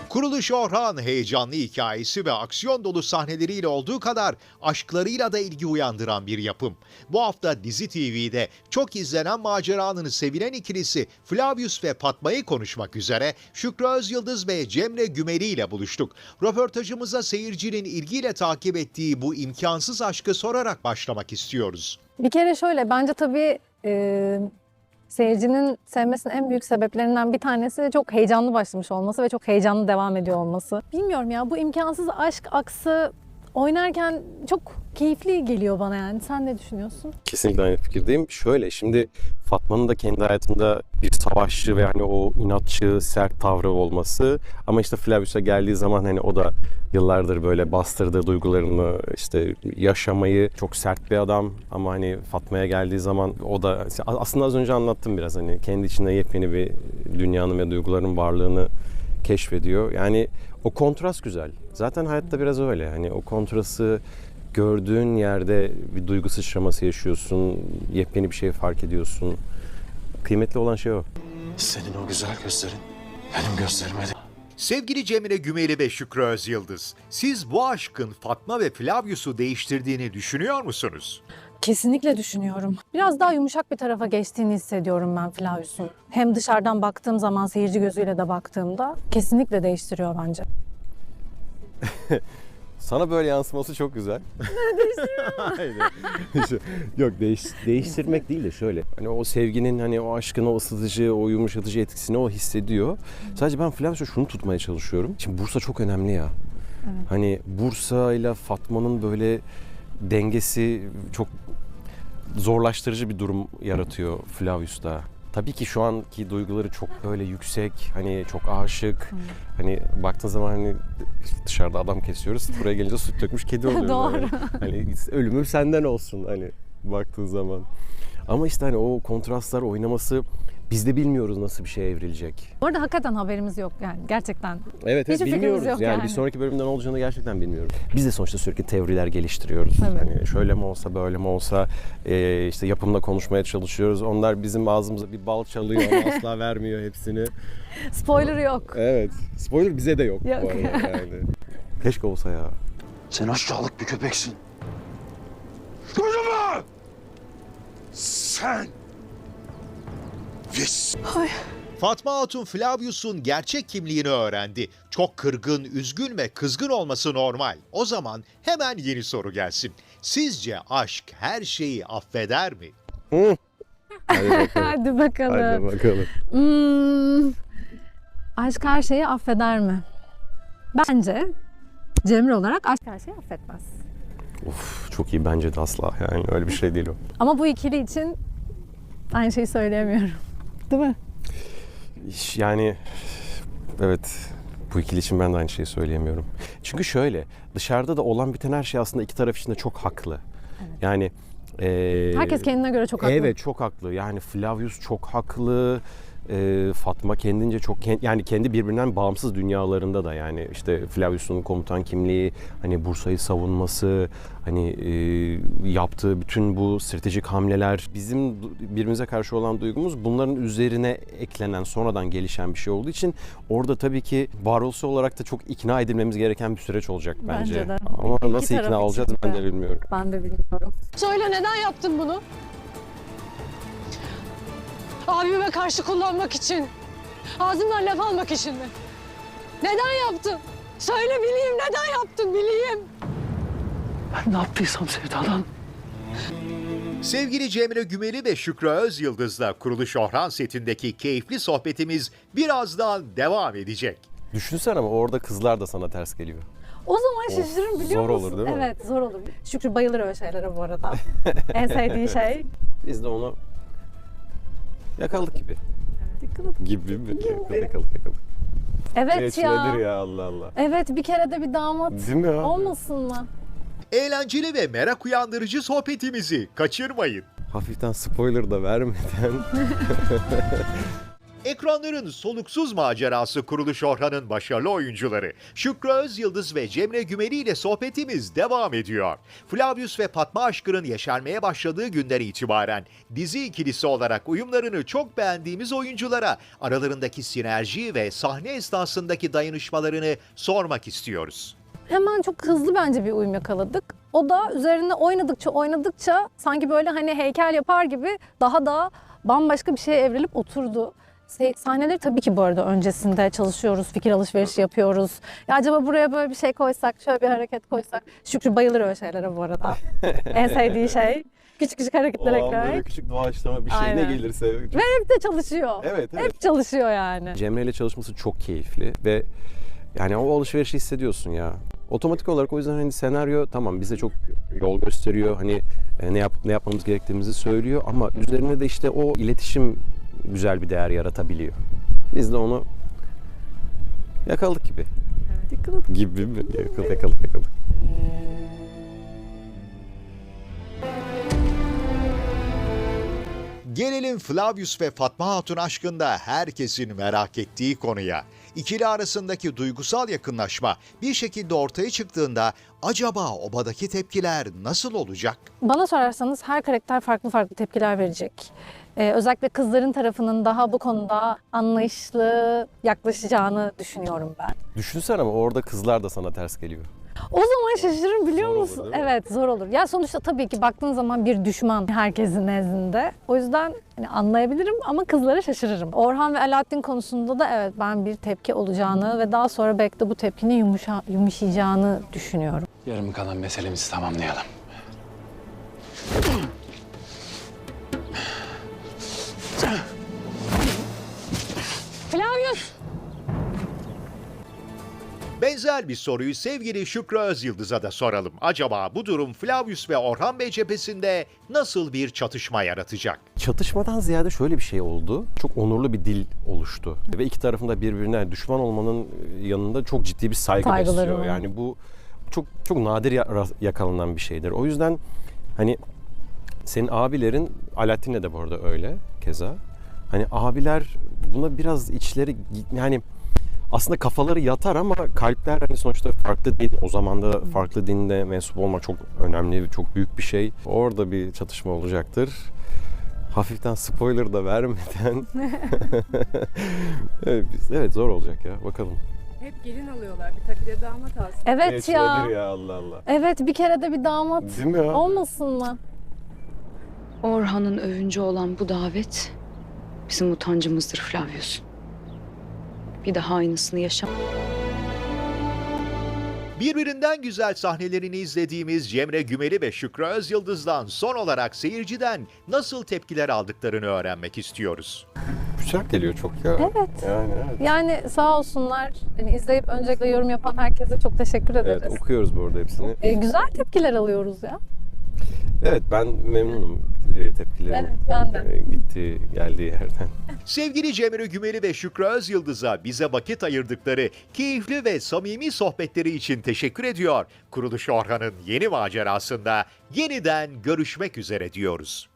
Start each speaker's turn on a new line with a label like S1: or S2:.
S1: Kuruluş Orhan heyecanlı hikayesi ve aksiyon dolu sahneleriyle olduğu kadar aşklarıyla da ilgi uyandıran bir yapım. Bu hafta Dizi TV'de çok izlenen maceranın sevilen ikilisi Flavius ve Fatma'yı konuşmak üzere Şükrü Özyıldız ve Cemre Gümeli ile buluştuk. Röportajımıza seyircinin ilgiyle takip ettiği bu imkansız aşkı sorarak başlamak istiyoruz.
S2: Bir kere şöyle, bence tabii seyircinin sevmesinin en büyük sebeplerinden bir tanesi çok heyecanlı başlamış olması ve çok heyecanlı devam ediyor olması. Bilmiyorum ya, bu imkansız aşk aksı oynarken çok keyifli geliyor bana yani. Sen ne düşünüyorsun?
S3: Kesinlikle aynı fikirdeyim. Şöyle, şimdi Fatma'nın da kendi hayatında bir savaşçı ve hani o inatçı, sert tavrı olması, ama işte Flavius'a geldiği zaman hani o da yıllardır böyle bastırdığı duygularını işte yaşamayı, çok sert bir adam, ama hani Fatma'ya geldiği zaman o da aslında az önce anlattım biraz, hani kendi içinde yepyeni bir dünyanın ve duyguların varlığını keşfediyor. Yani o kontrast güzel. Zaten hayatta biraz öyle. Hani o kontrası gördüğün yerde bir duygu sıçraması yaşıyorsun, yepyeni bir şey fark ediyorsun. Kıymetli olan şey o.
S4: Senin o güzel gözlerin benim gözlerime de.
S1: Sevgili Cemre Gümeli ve Şükrü Özyıldız, siz bu aşkın Fatma ve Flavius'u değiştirdiğini düşünüyor musunuz?
S2: Kesinlikle düşünüyorum. Biraz daha yumuşak bir tarafa geçtiğini hissediyorum ben Flavius'un. Hem dışarıdan baktığım zaman, seyirci gözüyle de baktığımda kesinlikle değiştiriyor bence.
S3: Sana böyle yansıması çok güzel. Değiştiriyor. Yok, değiştirmek değil de şöyle. Hani o sevginin, hani o aşkın o ısıtıcı, o yumuşatıcı etkisini o hissediyor. Sadece ben Flavius'a şunu tutmaya çalışıyorum. Şimdi Bursa çok önemli ya.
S2: Evet.
S3: Hani Bursa ile Fatma'nın böyle dengesi çok zorlaştırıcı bir durum yaratıyor Flavius'ta. Tabii ki şu anki duyguları çok böyle yüksek, hani çok aşık. Hani baktığın zaman hani dışarıda adam kesiyoruz, buraya gelince süt dökmüş kedi oluyor.
S2: Doğru.
S3: Yani. Hani ölümüm senden olsun hani baktığın zaman. Ama işte hani o kontrastlar oynaması, biz de bilmiyoruz nasıl bir şeye evrilecek.
S2: Bu arada hakikaten haberimiz yok yani, gerçekten.
S3: Evet,
S2: Hiçbir fikrimiz
S3: bilmiyoruz.
S2: yok
S3: Yani
S2: yani.
S3: bir sonraki bölümde ne olacağını gerçekten bilmiyoruz. Biz de sonuçta sürekli teoriler geliştiriyoruz.
S2: Evet.
S3: Hani şöyle mi olsa, böyle mi olsa, işte yapımla konuşmaya çalışıyoruz. Onlar bizim ağzımıza bir bal çalıyor ama asla vermiyor hepsini.
S2: Spoiler yok.
S3: Evet. Spoiler bize de yok.
S2: Yok.
S3: Bu arada yani. Keşke olsa ya.
S4: Sen aşağılık bir köpeksin. Duydun mu? Sen. Vis.
S1: Fatma Hatun Flavius'un gerçek kimliğini öğrendi. Çok kırgın, üzgün ve kızgın olması normal. O zaman hemen yeni soru gelsin. Sizce aşk her şeyi affeder mi?
S3: Hadi bakalım.
S2: Hadi bakalım.
S3: Hadi bakalım.
S2: Aşk her şeyi affeder mi? Bence Cemre olarak aşk her şeyi affetmez.
S3: Of, çok iyi, bence de asla. Yani öyle bir şey değil o.
S2: Ama bu ikili için aynı şeyi söyleyemiyorum. Değil mi?
S3: Yani evet, bu ikili için ben de aynı şeyi söyleyemiyorum. Çünkü şöyle, dışarıda da olan biten her şey aslında iki taraf için de çok haklı.
S2: Evet.
S3: Yani
S2: Herkes kendine göre çok haklı.
S3: evet, çok haklı. Yani Flavius çok haklı. Fatma kendince çok yani kendi birbirinden bağımsız dünyalarında da, yani işte Flavius'un komutan kimliği, hani Bursa'yı savunması, hani yaptığı bütün bu stratejik hamleler, bizim birbirimize karşı olan duygumuz bunların üzerine eklenen, sonradan gelişen bir şey olduğu için orada tabii ki varoluşsal olarak da çok ikna edilmemiz gereken bir süreç olacak bence.
S2: Bence de.
S3: Ama
S2: İki
S3: nasıl
S2: taraf
S3: ikna olacağız
S2: için
S3: ben
S2: de.
S3: de bilmiyorum.
S2: Ben de bilmiyorum.
S5: Söyle, neden yaptın bunu? Abime karşı kullanmak için. Ağzımdan laf almak için mi? Neden yaptın? Söyle bileyim, neden yaptın bileyim.
S4: Ben ne yaptıysam Sevda'dan.
S1: Sevgili Cemre Gümeli ve Şükrü Özyıldız'la Kuruluş Orhan setindeki keyifli sohbetimiz birazdan devam edecek.
S3: Düşünsene, ama orada kızlar da sana ters geliyor.
S2: O zaman şaşırırım, biliyor
S3: zor
S2: musun?
S3: olur değil mi?
S2: Evet, zor olur. Şükrü bayılır öyle şeylere bu arada. En sevdiği şey.
S3: Biz de onu yakaladık gibi.
S2: Dikkat
S3: Gibi mi? Yakaladık.
S2: Evet
S3: Geç
S2: ya.
S3: nedir ya, Allah Allah.
S2: Evet, bir kere de bir damat
S3: Değil mi abi?
S2: olmasın mı?
S1: Eğlenceli ve merak uyandırıcı sohbetimizi kaçırmayın.
S3: Hafiften spoiler da vermeden.
S1: Ekranların soluksuz macerası Kuruluş Orhan'ın başarılı oyuncuları Şükrü Özyıldız ve Cemre Gümeli ile sohbetimiz devam ediyor. Flavius ve Fatma aşkının yeşermeye başladığı günden itibaren dizi ikilisi olarak uyumlarını çok beğendiğimiz oyunculara aralarındaki sinerji ve sahne esnasındaki dayanışmalarını sormak istiyoruz.
S2: Hemen çok hızlı bence bir uyum yakaladık. O da üzerine oynadıkça sanki böyle hani heykel yapar gibi daha da bambaşka bir şeye evrilip oturdu. Sahneleri tabii ki bu arada öncesinde çalışıyoruz, fikir alışverişi yapıyoruz. Ya acaba buraya böyle bir şey koysak, şöyle bir hareket koysak. Şükrü bayılır öyle şeylere bu arada. En sevdiği şey. Küçük küçük hareketler
S3: O an böyle
S2: eklemek.
S3: küçük doğaçlama bir şey
S2: Aynen.
S3: ne gelirse.
S2: Ve hep de çalışıyor.
S3: Evet, evet.
S2: Hep çalışıyor yani.
S3: Cemre ile çalışması çok keyifli ve yani o alışverişi hissediyorsun ya. Otomatik olarak o yüzden hani senaryo tamam bize çok yol gösteriyor. Hani ne yapmamız gerektiğimizi söylüyor ama üzerine de işte o iletişim güzel bir değer yaratabiliyor. Biz de onu yakaladık gibi.
S2: Yakaladık.
S3: Gibi mi? Yakaladık.
S1: Gelelim Flavius ve Fatma Hatun aşkında herkesin merak ettiği konuya. İkili arasındaki duygusal yakınlaşma bir şekilde ortaya çıktığında acaba obadaki tepkiler nasıl olacak?
S2: Bana sorarsanız her karakter farklı farklı tepkiler verecek. Özellikle kızların tarafının daha bu konuda anlayışlı yaklaşacağını düşünüyorum ben.
S3: Düşünsene ama orada kızlar da sana ters geliyor.
S2: O zaman şaşırırım biliyor
S3: Zor olur,
S2: musun?
S3: değil mi?
S2: Evet zor olur. Ya sonuçta tabii ki baktığın zaman bir düşman herkesin nezdinde. O yüzden hani anlayabilirim ama kızlara şaşırırım. Orhan ve Alaaddin konusunda da evet ben bir tepki olacağını ve daha sonra belki de bu tepkinin yumuşayacağını düşünüyorum.
S4: Yarım kalan meselemizi tamamlayalım.
S5: Flavius!
S1: Benzer bir soruyu sevgili Şükrü Özyıldız'a da soralım. Acaba bu durum Flavius ve Orhan Bey cephesinde nasıl bir çatışma yaratacak?
S3: Çatışmadan ziyade şöyle bir şey oldu. Çok onurlu bir dil oluştu. Ve iki tarafında birbirine düşman olmanın yanında çok ciddi bir saygı
S2: Saygıları
S3: besliyor.
S2: var.
S3: Yani bu çok nadir yakalanan bir şeydir. O yüzden hani senin abilerin, Alaaddin'le de bu arada öyle keza. Hani abiler buna biraz içleri yani aslında kafaları yatar ama kalpler hani sonuçta farklı din, o zaman da farklı dinde mensup olmak çok önemli, çok büyük bir şey. Orada bir çatışma olacaktır. Hafiften spoiler da vermeden. Evet zor olacak ya bakalım.
S6: Hep gelin alıyorlar. Bir takıya damat alsın.
S2: Evet ya.
S3: Nedir ya Allah Allah.
S2: Evet bir kere de bir damat
S3: Değil mi ya?
S2: olmasın mı?
S7: Orhan'ın övüncü olan bu davet bizim utancımızdır Flavius. Bir daha aynısını yaşam.
S1: Birbirinden güzel sahnelerini izlediğimiz Cemre Gümeli ve Şükrü Özyıldız'dan son olarak seyirciden nasıl tepkiler aldıklarını öğrenmek istiyoruz.
S3: Güzel geliyor çok ya.
S2: Evet.
S3: Yani evet.
S2: Yani sağ olsunlar. Hani izleyip öncelikle yorum yapan herkese çok teşekkür ederiz.
S3: Evet okuyoruz bu arada hepsini.
S2: Güzel tepkiler alıyoruz ya.
S3: Evet ben memnunum tepkilerin
S2: Evet, ben de.
S3: gittiği geldiği yerden.
S1: Sevgili Cemre Gümeli ve Şükrü Özyıldız'a bize vakit ayırdıkları keyifli ve samimi sohbetleri için teşekkür ediyor. Kuruluş Orhan'ın yeni macerasında yeniden görüşmek üzere diyoruz.